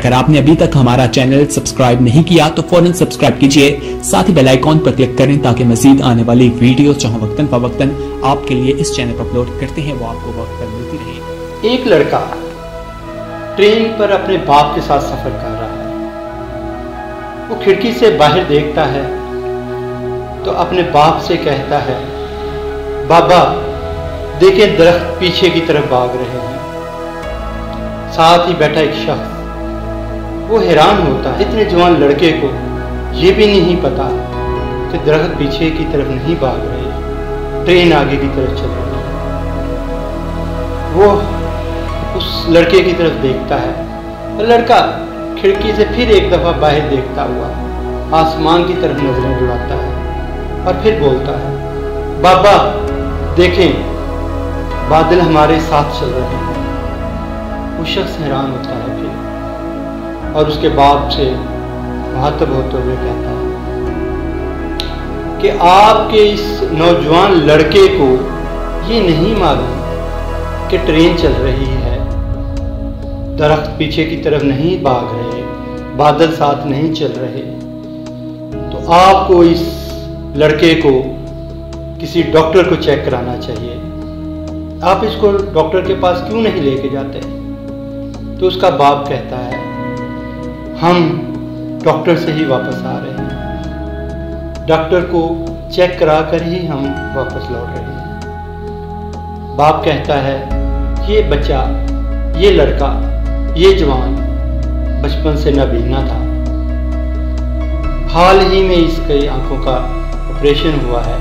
अगर आपने अभी तक हमारा चैनल सब्सक्राइब नहीं किया तो फौरन सब्सक्राइब कीजिए, साथ ही बेल आइकॉन पर क्लिक करें ताकि मजीद आने वाली वीडियो जो हम वक्तन फवक्तन आपके लिए इस चैनल पर अपलोड करते हैं वो आपको वक्त पर मिलती रहे। एक लड़का ट्रेन पर अपने बाप के साथ सफर कर रहा है। वो खिड़की से बाहर देखता है तो अपने बाप से कहता है, बाबा देखिए दरख्त पीछे की तरफ भाग रहे हैं। साथ ही बैठा एक शख्स वो हैरान होता है, इतने जवान लड़के को ये भी नहीं पता कि दरख्त पीछे की तरफ नहीं भाग रहे, ट्रेन आगे की तरफ चल रही है। वो उस लड़के की तरफ देखता है और लड़का खिड़की से फिर एक दफ़ा बाहर देखता हुआ आसमान की तरफ नजरें उड़ाता है और फिर बोलता है, बाबा देखें बादल हमारे साथ चल रहे हैं। वो शख्स हैरान होता है फिर और उसके बाप से मुखातब होते हुए कहता है कि आपके इस नौजवान लड़के को ये नहीं मालूम कि ट्रेन चल रही है, दरख्त पीछे की तरफ नहीं भाग रहे, बादल साथ नहीं चल रहे। तो आपको इस लड़के को किसी डॉक्टर को चेक कराना चाहिए। आप इसको डॉक्टर के पास क्यों नहीं लेके जाते? तो उसका बाप कहता है, हम डॉक्टर से ही वापस आ रहे हैं, डॉक्टर को चेक करा कर ही हम वापस लौट रहे हैं। बाप कहता है, ये बच्चा, ये लड़का, ये जवान बचपन से नाबीना था, हाल ही में इसके आंखों का ऑपरेशन हुआ है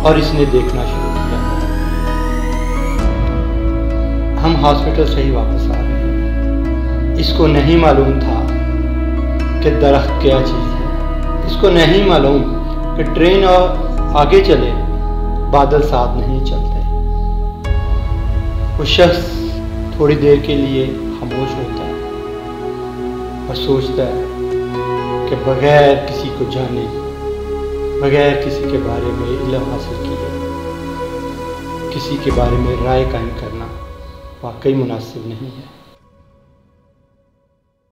और इसने देखना शुरू किया है। हम हॉस्पिटल से ही वापस आ रहे हैं। इसको नहीं मालूम था कि दरख्त क्या चीज़ है, इसको नहीं मालूम कि ट्रेन और आगे चले बादल साथ नहीं चलते। वो शख्स थोड़ी देर के लिए खामोश होता है और सोचता है कि बगैर किसी को जाने, बगैर किसी के बारे में इल्म हासिल किए किसी के बारे में राय कायम करना वाकई मुनासिब नहीं है।